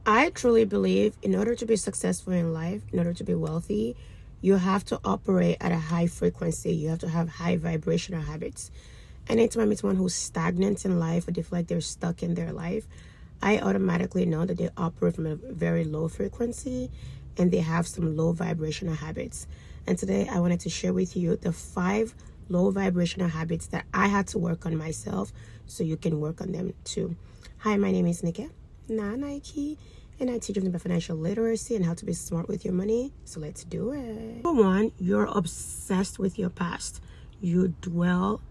I truly believe in order to be successful in life, in order to be wealthy, you have to operate at a high frequency. You have to have high vibrational habits. Anytime I meet someone who's stagnant in life or they feel like they're stuck in their life, I automatically know that they operate from a very low frequency and they have some low vibrational habits. And today I wanted to share with you the 5 low vibrational habits that I had to work on myself so you can work on them too. Hi, my name is Nika Nike, and I teach you about financial literacy and how to be smart with your money. So let's do it. Number 1, you're obsessed with your past. You dwell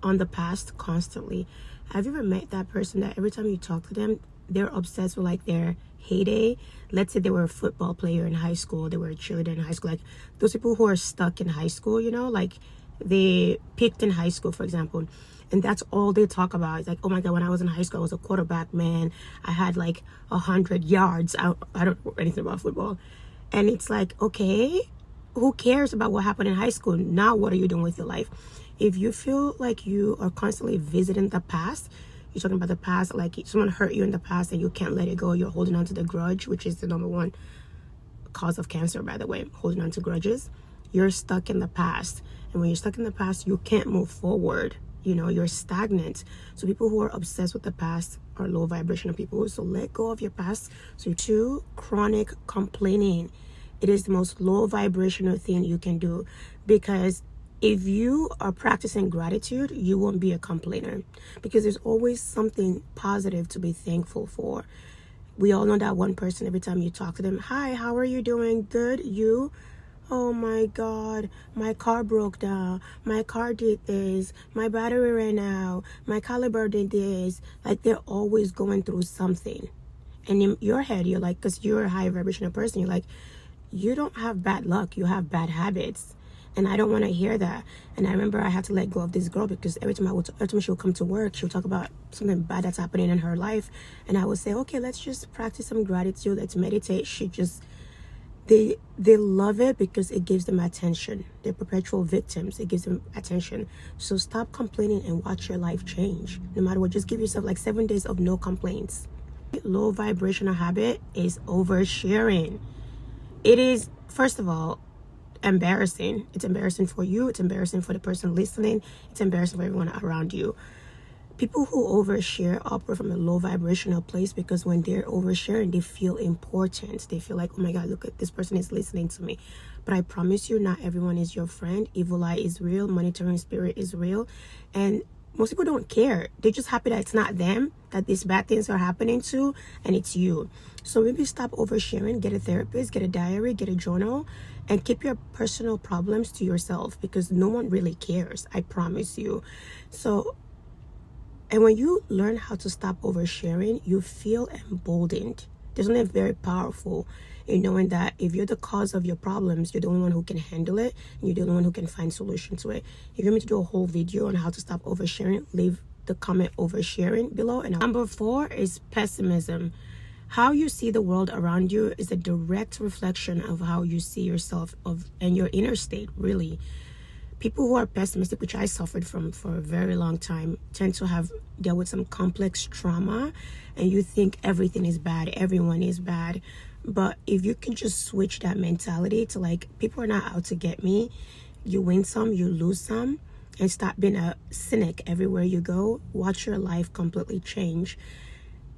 on the past constantly. Have you ever met that person that every time you talk to them, they're obsessed with like their heyday? Let's say they were a football player in high school, they were a cheerleader in high school, like those people who are stuck in high school, like they peaked in high school, for example, and that's all they talk about. It's like, oh my god, when I was in high school, I was a quarterback, man. I had like 100 yards. I don't know anything about football. And it's like, okay, who cares about what happened in high school? Now what are you doing with your life? If you feel like you are constantly visiting the past, you're talking about the past, like someone hurt you in the past and you can't let it go, you're holding on to the grudge, which is the number 1 cause of cancer, by the way, holding on to grudges. You're stuck in the past, and when you're stuck in the past, you can't move forward. You're stagnant. So people who are obsessed with the past are low vibrational people. So let go of your past. So 2, chronic complaining. It is the most low vibrational thing you can do, because if you are practicing gratitude, you won't be a complainer, because there's always something positive to be thankful for. We all know that one person, every time you talk to them, hi, how are you doing? Good. You? Oh my god, my car broke down, my car did this, my battery ran out, my caliber did this. Like, they're always going through something. And in your head, you're like, because you're a high vibrational person, you're like, you don't have bad luck, you have bad habits. And I don't want to hear that. And I remember I had to let go of this girl, because every time she would come to work, she would talk about something bad that's happening in her life. And I would say, okay, let's just practice some gratitude, let's meditate. They love it because it gives them attention. They're perpetual victims. It gives them attention. So stop complaining and watch your life change. No matter what, just give yourself like 7 days of no complaints. Low vibrational habit is oversharing. It is, first of all, embarrassing. It's embarrassing for you. It's embarrassing for the person listening. It's embarrassing for everyone around you. People who overshare operate from a low vibrational place, because when they're oversharing, they feel important. They feel like, oh my god, look at this person is listening to me. But I promise you, not everyone is your friend. Evil eye is real. Monitoring spirit is real. And most people don't care. They're just happy that it's not them, that these bad things are happening to, and it's you. So maybe stop oversharing. Get a therapist, get a diary, get a journal, and keep your personal problems to yourself, because no one really cares. I promise you. And when you learn how to stop oversharing, you feel emboldened. There's something very powerful in knowing that if you're the cause of your problems, you're the only one who can handle it, and you're the only one who can find solution to it. If you want me to do a whole video on how to stop oversharing, leave the comment oversharing below. And number 4 is pessimism. How you see the world around you is a direct reflection of how you see yourself and your inner state, really. People who are pessimistic, which I suffered from for a very long time, tend to have dealt with some complex trauma, and you think everything is bad, everyone is bad. But if you can just switch that mentality to like, people are not out to get me, you win some, you lose some, and stop being a cynic everywhere you go, watch your life completely change.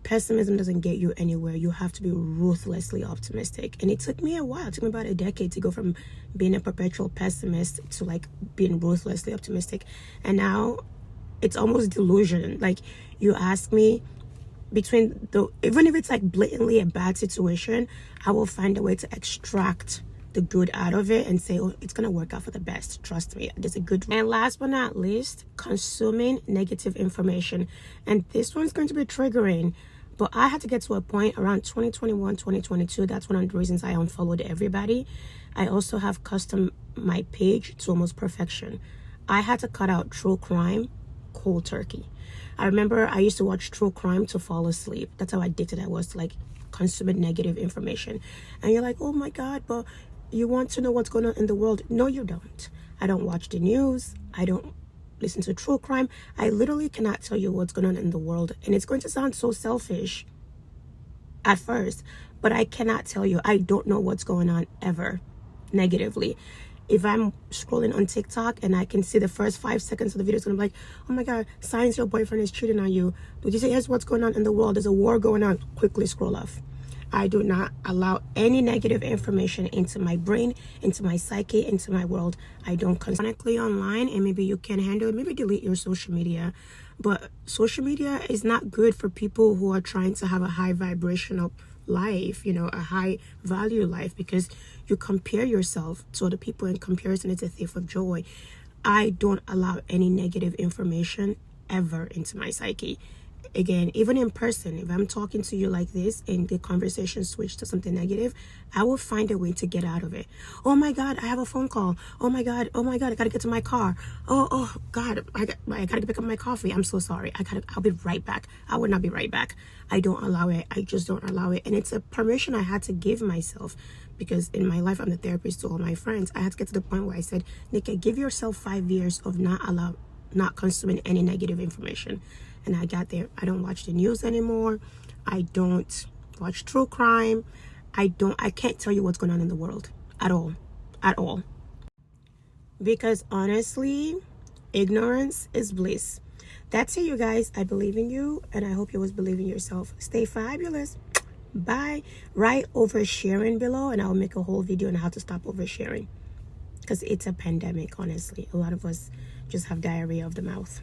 Pessimism doesn't get you anywhere. You have to be ruthlessly optimistic. And it took me a while. It took me about a decade to go from being a perpetual pessimist to like being ruthlessly optimistic. And now it's almost delusion. Like, you ask me, even if it's like blatantly a bad situation, I will find a way to extract the good out of it and say, oh, it's gonna work out for the best. Trust me, there's a good. And last but not least, consuming negative information. And this one's going to be triggering, but I had to get to a point around 2021, 2022. That's one of the reasons I unfollowed everybody. I also have custom my page to almost perfection. I had to cut out true crime cold turkey. I remember I used to watch true crime to fall asleep. That's how addicted I was to like consuming negative information. And you're like, oh my god, but you want to know what's going on in the world. No, you don't. I don't watch the news. I don't listen to true crime. I literally cannot tell you what's going on in the world. And it's going to sound so selfish, at first, but I cannot tell you. I don't know what's going on ever negatively. If I'm scrolling on TikTok and I can see the first 5 seconds of the video, it's gonna be like, oh my God, signs your boyfriend is cheating on you. But you say, here's what's going on in the world. There's a war going on. Quickly scroll off. I do not allow any negative information into my brain, into my psyche, into my world. I don't chronically online, and maybe you can handle it. Maybe delete your social media. But social media is not good for people who are trying to have a high vibrational life, a high value life, because you compare yourself to other people, and comparison is a thief of joy. I don't allow any negative information ever into my psyche. Again, even in person, if I'm talking to you like this and the conversation switched to something negative, I will find a way to get out of it. Oh my God, I have a phone call. Oh my God, I gotta get to my car. Oh God, I gotta pick up my coffee. I'm so sorry. I'll be right back. I would not be right back. I don't allow it. I just don't allow it. And it's a permission I had to give myself, because in my life, I'm the therapist to all my friends. I had to get to the point where I said, Nikki, give yourself 5 years of not consuming any negative information. And I got there. I don't watch the news anymore. I don't watch true crime. I can't tell you what's going on in the world at all. Because honestly, ignorance is bliss. That's it, you guys. I believe in you, and I hope you always believe in yourself. Stay fabulous. Bye. Write oversharing below, and I'll make a whole video on how to stop oversharing. Because it's a pandemic, honestly. A lot of us just have diarrhea of the mouth.